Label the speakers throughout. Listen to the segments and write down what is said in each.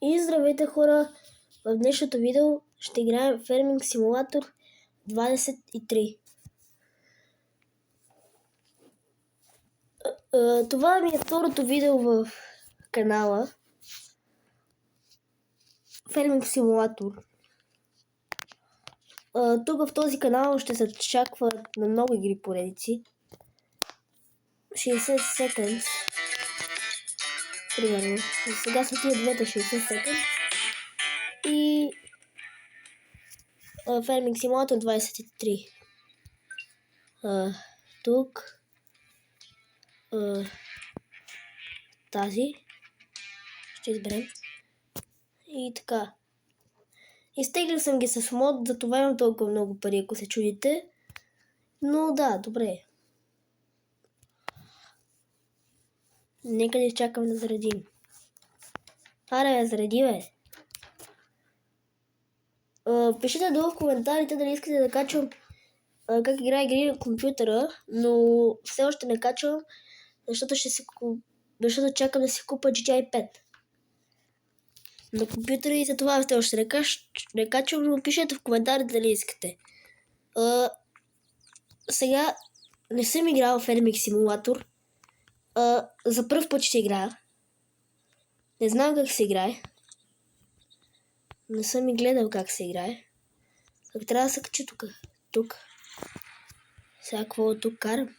Speaker 1: И здравейте хора! В днешното видео ще играем Farming Simulator 23. Това ми е второто видео в канала Farming Simulator. Тук в този канал ще се очаква на много игри поредици. 60 seconds. Примерно. Сега са тия двете 60 seconds. И Farming Simulator 23. Тук тази ще изберем и така. Изтеглил съм ги с мод, затова имам толкова много пари, ако се чудите. Но да, добре. Нека да изчакам да заредим. Аре, зареди, бе. Пишете долу в коментарите дали искате да качвам как играе игри на компютъра, но все още не качвам, защото чакам да си купа GTA 5 на компютъра и за това все още не качвам, но пишете в коментарите дали искате. Сега не съм играл в Farming Simulator. За пръв път ще играя. Не знам как се играе. Не съм и гледал как се играе. Как трябва да се качи тук. Сега какво тук карам?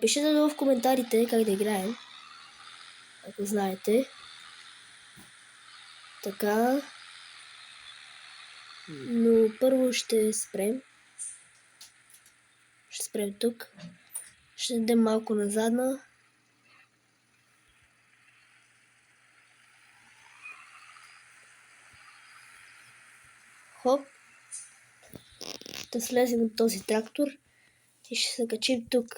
Speaker 1: Пишете долу в коментарите как да играем. Ако знаете. Така. Но първо ще спрем. Ще спрем тук. Ще дадем малко назадна. Хоп. Ще слезем от този трактор и ще се качим тук.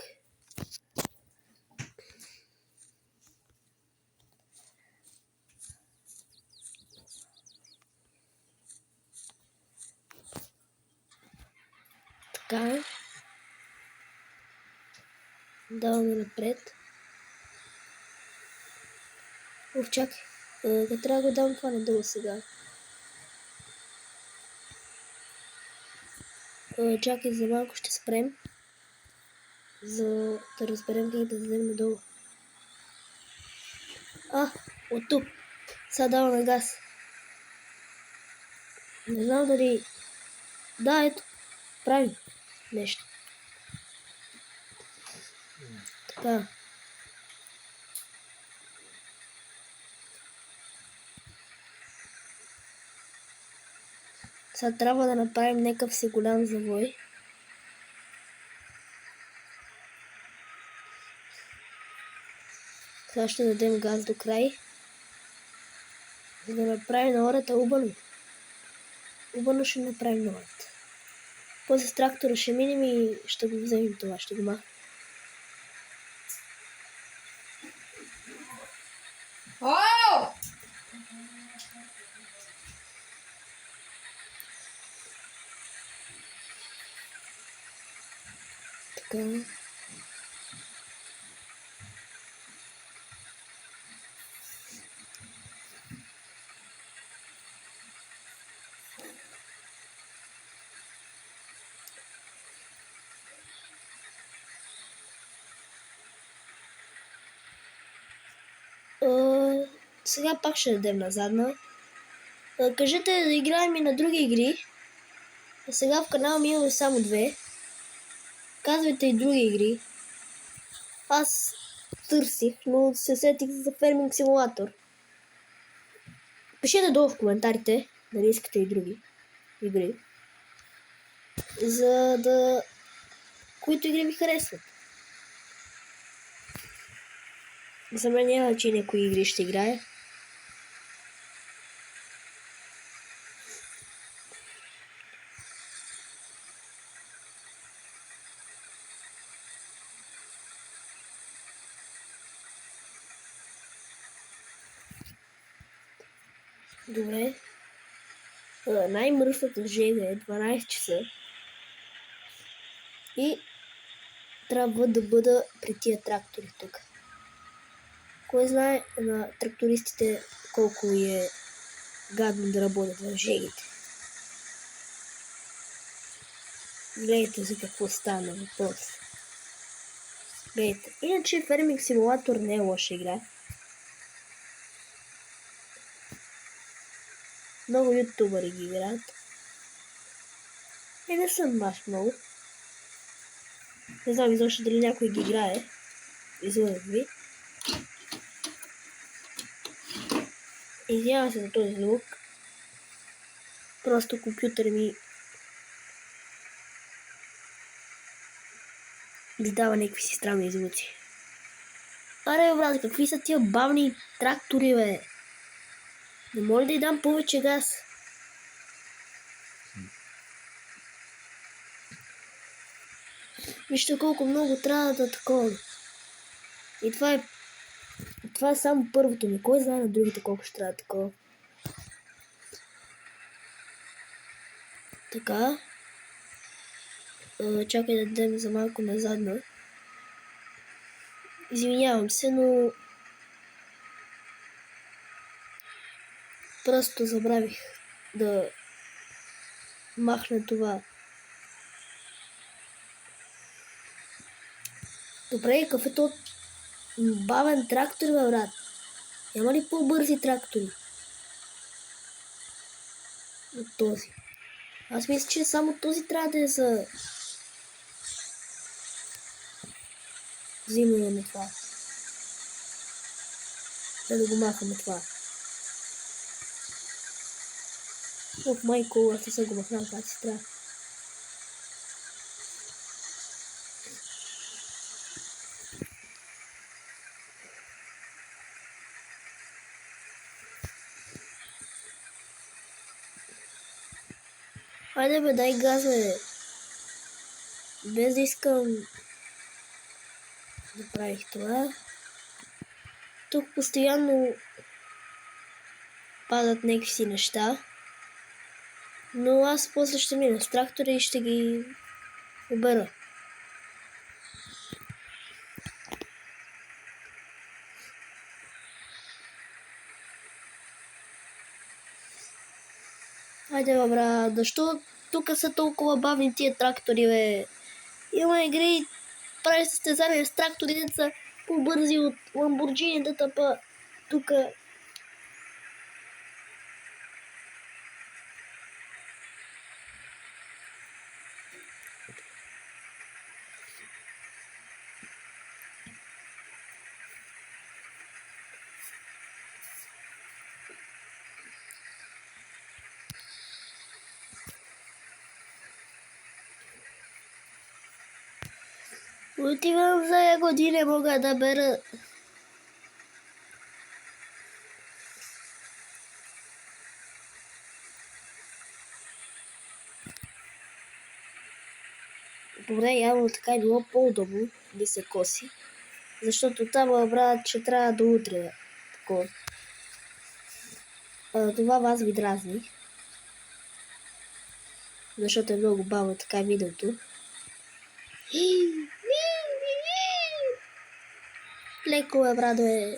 Speaker 1: Така. Даваме напред. Чакай. Трябва да го дам това надолу сега. Чакай, за малко ще спрем. За да разберем как да дадем надолу. От тук. Сега даваме газ. Не знам дали... Да, ето. Правим нещо. Така. Сега трябва да направим някакъв си голям завой. Сега ще дадем газ до край. За да направим на ората убано. Убано ще направим на ората. После с трактора ще минем и ще го вземем това. Ще го махнем. Така. Сега пак ще дадем назадна. Кажете да играем и на други игри. Сега в канала ми имаме само две. Казвайте и други игри. Аз търсих, но се сетих за Farming Simulator. Пишете долу в коментарите дали искате и други игри. За да... които игри ви харесват. За мен няма значение кои игри ще играе. Добре. Най-мръсната жега е 12 часа. И трябва да бъда при тия трактори тук. Кой знае на трактористите колко е гадно да работят в жегите. Гледайте за какво стана въпрос. Гледайте. Иначе Farming Simulator не е лоша игра. Много ютубъри ги играят. И не съм баш много. Не знам изобщо дали някой ги играе. Излъгах ви. Извинявам се за този звук. Просто компютър ми издава някакви си странни звуци. Аре, брат, какви са тия бавни трактори, бе? Не може да й дам повече газ. Вижте колко много трябва да такова. И това е само първото ми. Кой знае на другите колко ще трябва такова. Така. Чакай да дадем за малко назадно. Извинявам се, но просто забравих да махна това. Добре, кафето бавен трактор, бе, брат. Няма ли по-бързи трактори от този? Аз мисля, че само този трябва да е за взимане на това. Да го махаме това. Ох, майко, аз не съм го махнал, как си трябва. Хайде бе, дай газ, бе. Без да искам да правих това. Тук постоянно падат някакви си неща. Но аз после ще мина с трактора и ще ги обера. Хайде, бе, брат, защо тук са толкова бавни тия трактори, бе? Има игри, прави състезания с трактори, де са по-бързи от Lamborghini, па тук. Отивам за ягоди, не мога да бера. Добре, явно така е било по-удобно да се коси. Защото там, брат, ще трябва до утре. Такова. Това вас ви дразни. Защото е много бавно така видеото. Леко е, брат, бе.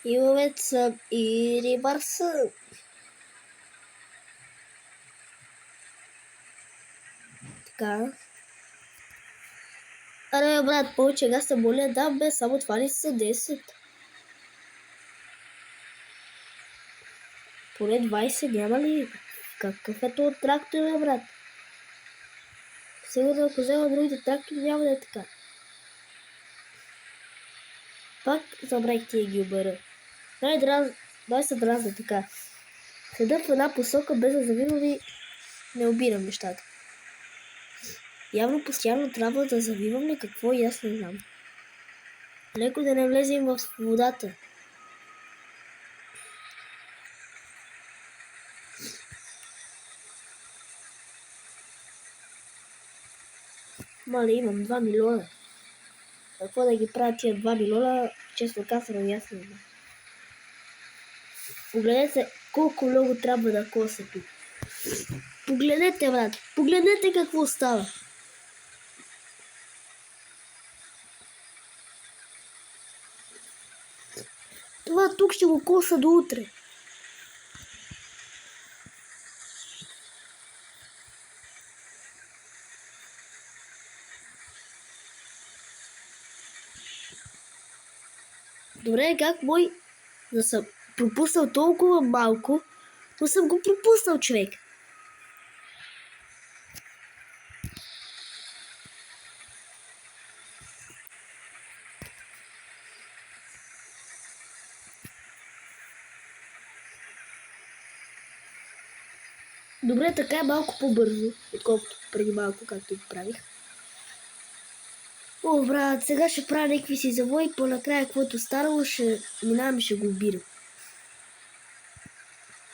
Speaker 1: И ловец съм, и рибар съм. Така. Аре, брат, повече газ се моля, да, бе, само това ли са 10? Поне 20 няма ли? Какъв е този трактор, бе, брат? Сигурно ако взема другите трактори, няма да е така. Пак забравих тия ги обера. Дай се дразна така. Седа в една посока, без да завивам и не обирам нещата. Явно постоянно трябва да завивам ли какво и аз не знам. Леко да не влезем в водата. Мале, имам 2 милиона. Какво да ги правя тия 2 милиона, честно казвам, аз не знам. Погледнете колко много трябва да коса тук. Погледнете, брат, погледнете какво става. Това тук ще го коса до утре. Добре, как мой да съм пропуснал толкова малко, но съм го пропуснал, човек. Добре, така е малко по-бързо, отколкото преди малко, както го правих. О, брат, сега ще правя някакви си завои, по-накрая, каквото станало, ще минавам и ще го убирам.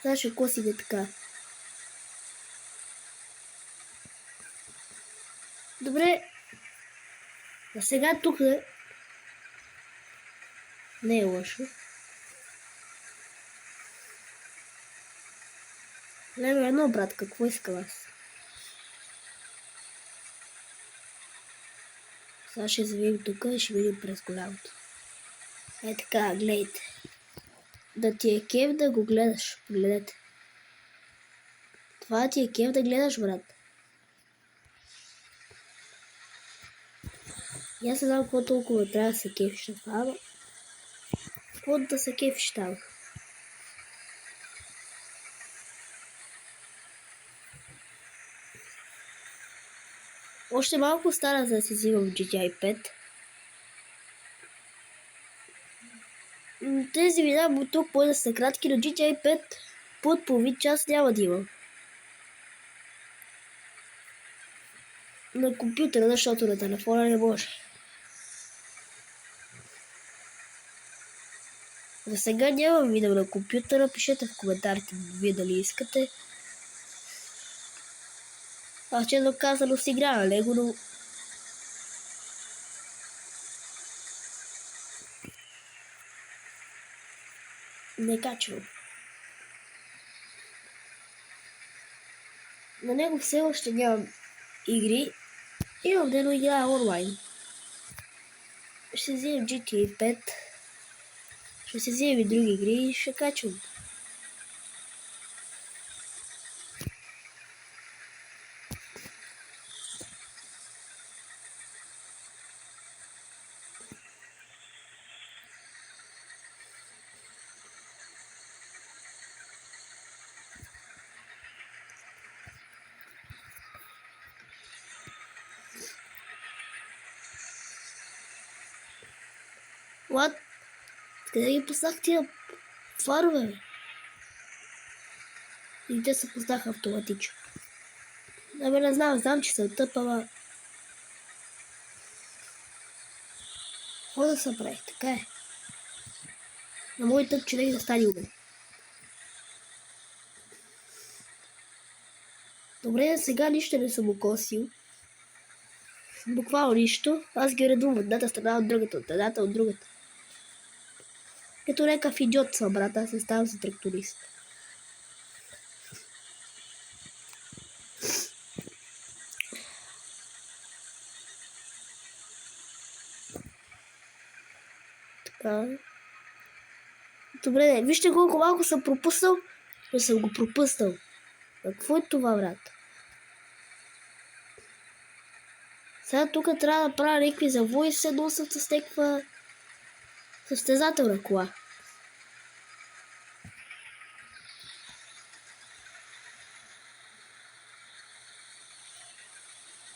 Speaker 1: Сега ще косиме така. Добре. А сега тук не е лошо. Лево едно, брат, какво искам аз? Сега ще завием тук и ще видим през голямото. Е така, гледайте. Да ти е кеф да го гледаш. Погледнете. Това ти е кеф да гледаш, брат. И аз не знам какво толкова трябва да се кефиш на това, но какво да се кефиш там. Още малко стара за да си взимам GTI 5. Тези видеа тук по да са кратки, но GTI 5 под половин час няма да имам. На компютъра, защото на телефона не може. За сега нямам видео на компютъра, пишете в коментарите вие дали искате. Аз честно казано си играя на него, но не качвам. На него все още нямам игри. Имам да играя онлайн. Ще вземем GTA 5. Ще си вземем и други игри и ще качвам. What? Къде ги пуснах тия фарове, бе? И те се пуснаха автоматично. Абе, не знам, че съм тъп, ама... Какво да се прави? Така е. На мой тъп човек да стане умен. Добре, сега нищо не съм окосил. Буквално нищо. Аз ги редувам от едната страна, от другата, от едната, от другата. Като някакъв идиот съм, брат, аз се ставам за тракторист. Така. Добре, вижте колко малко съм пропуснал, но съм го пропуснал. А какво е това, брат? Сега тук трябва да правя някакви завои, се носят с някаква състезателна кола.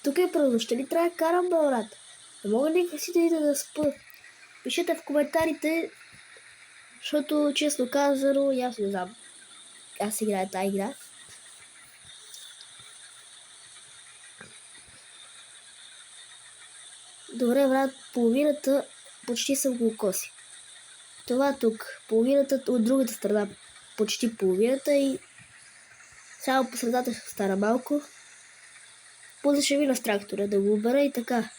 Speaker 1: Тук е празно, ще ли трябва да карам, бе, брат? Не мога някакви си да ида да спа. Пишете в коментарите, защото честно казано, аз не знам. Аз играя тази игра. Добре, брат, половината почти съм го коси. Това тук, половината от другата страна, почти половината и само по средата ще стара малко. После ще мина с трактора да го обера и така.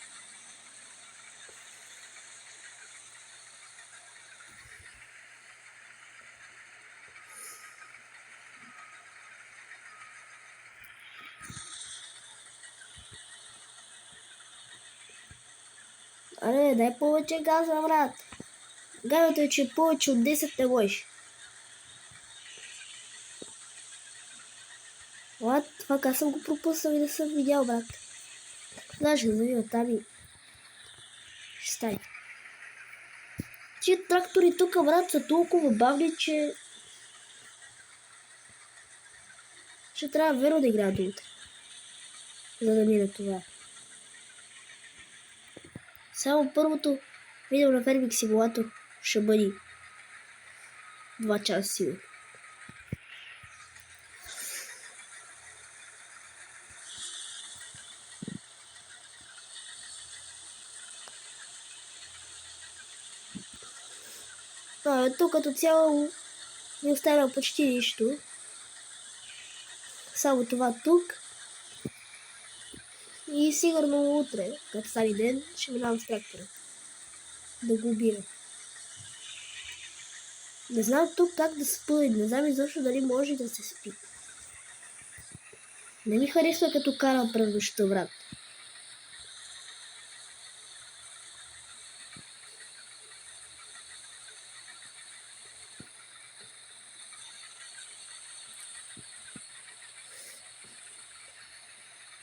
Speaker 1: Аре, дай повече газа, брат. Гадото е, че повече от 10 не можеш. What? Това как съм го пропуснал и да съм видял, брат. Знаеш, да завива там и... ще стане. Тия трактори тук, брат, са толкова бавни, че... ще трябва верно да играя до утре. За да мине това. Само първото видео на Farming Simulator ще бъде 2 часа сигурно. Тук като цяло не оставя почти нищо. Само това тук. И сигурно утре, като стане ден, ще минавам с трактора. Да го убирам. Не знам тук как да спа, не знам изобщо дали може да се спи. Не ми харесва като карам през нощта, брат.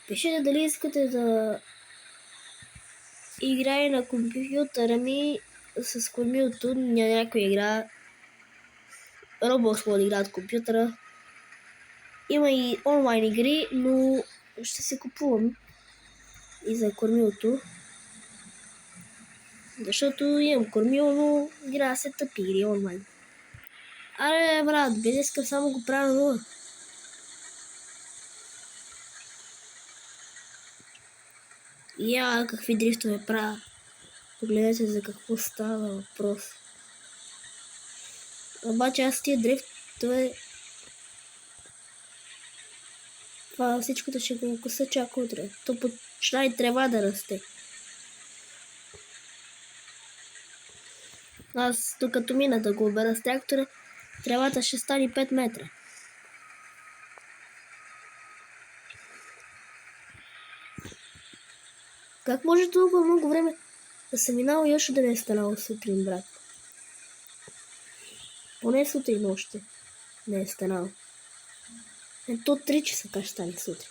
Speaker 1: Пишете дали искате да играе на компютъра ми с кормилото на някоя игра. Roblox може да играят в компютъра. Има и онлайн игри, но ще се купувам и за кормилото. Защото имам кормило, но игра се тъпи игри онлайн. Аре, брат, без искам само го правя на 0. Какви дрифтове правя. Погледнете за какво става въпрос. Обаче аз тия дрифтове... Това всичкото ще го коса чак утре. То почна и трева да расте. Аз докато мина да го обера с трактора, тревата ще стане 5 метра. Как може толкова много време да съм минал и още да не е станало сутрин, брат? Поне сутрин още не е станало. Ето 3 часа как ще стане сутрин.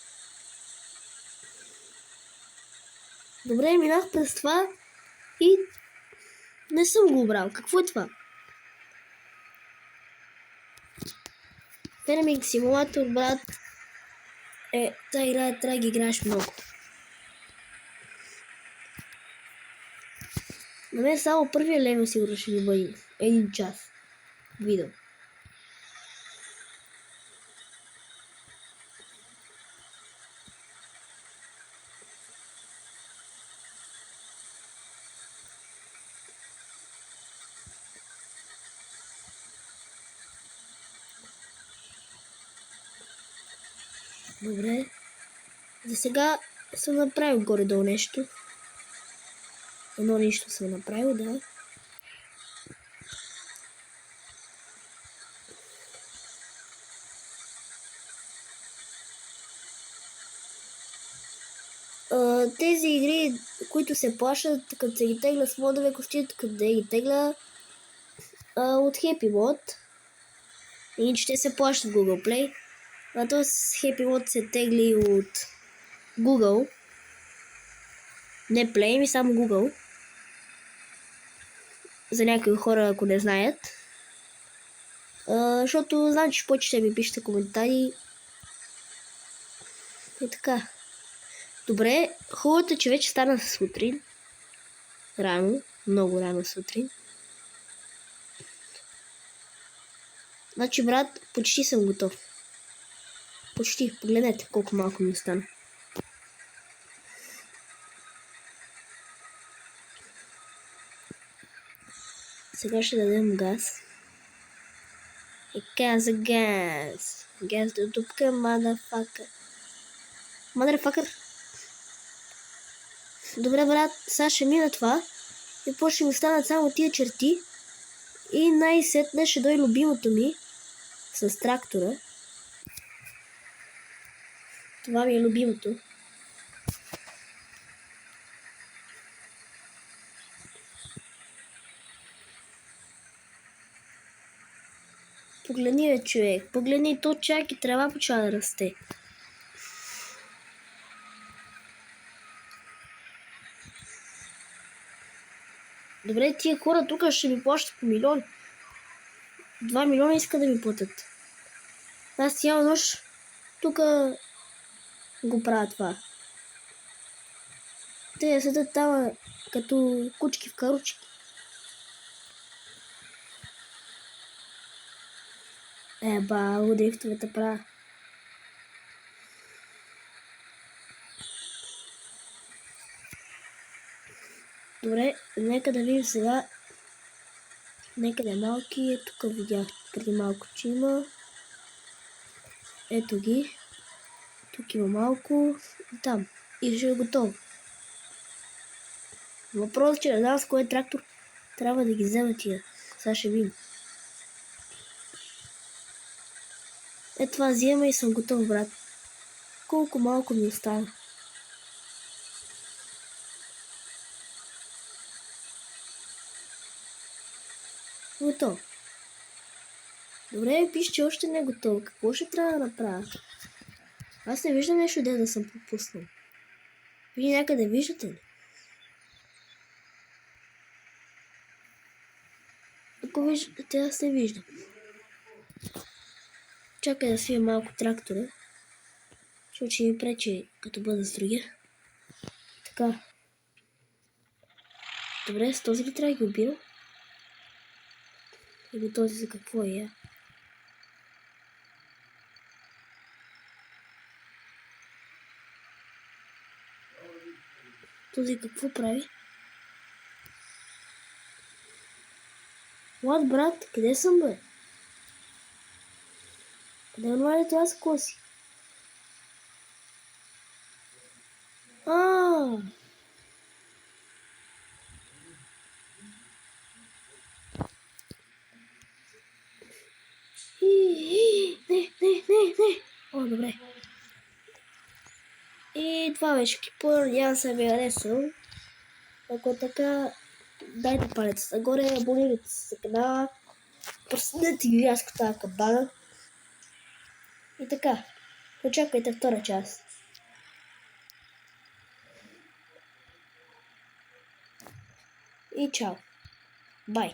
Speaker 1: Добре, минах през това и не съм го обрал. Какво е това? Farming Simulator, брат, тази игра трябва да ги играеш много. На мен само първия левел сигурно ще ми бъде 1 час видео. Добре. За сега съм направил горе-долу нещо. Едно нещо съм направил, да. Тези игри, които се плащат, като се ги тегля с модове, костите, като да ги тегля от Happy Mod. Иначе те се плащат в Google Play. А то с Happy Mod се тегли от Google. Не Play, ми само Google. За някои хора, ако не знаят. Защото знам, че повече ще ми пишете коментари. И така. Добре, хубавото е, че вече стана сутрин. Рано, много рано сутрин. Значи, брат, почти съм готов. Почти, погледнете колко малко ми остана. Сега ще дадем газ. И каза газ. Газ до дупка, мадафакър. Мадафакър. Добре, брат, сега ще мина това. И после ще ми останат само тия черти. И най-сетне ще дойде любимото ми с трактора. Това ми е любимото. Погледни, бе, човек. Погледни, то чак и трава почва да расте. Добре, тия хора тук ще ми плащат по милиони. 2 милиона иска да ми платят. Аз цяла нощ тук го правя това. Те седат там като кучки в каручки. Дрифтовете правя. Добре, нека да видим сега. Нека да е малки. Тук видях преди малко, че има. Ето ги. Тук има малко. И там. И ще е готово. Въпрос е, че не знам с кой трактор трябва да ги взема тия. Сега ще видим. Това взема и съм готов, брат. Колко малко ми остана. Готово. Добре, пише, че още не е готово. Какво ще трябва да направя? Аз не виждам нещо, да съм пропуснал. Вие някъде виждате ли? Ако виждате, аз не виждам. Чакай да свия малко трактора. Защото ще ми пречи, като бъда с другия. Така. Добре, с този ли трябва да ги обирам? Или този за какво е? Този какво прави? What, брат? Къде съм, бе? Къде нормално това с коси? Не. О, добре. И това беше клипа. Надявам се ви харесал. Ако така, дайте палец нагоре, абонирайте се за канала, проследете ги аз тази кабана. И така, очаквайте втора част. И чао. Бай.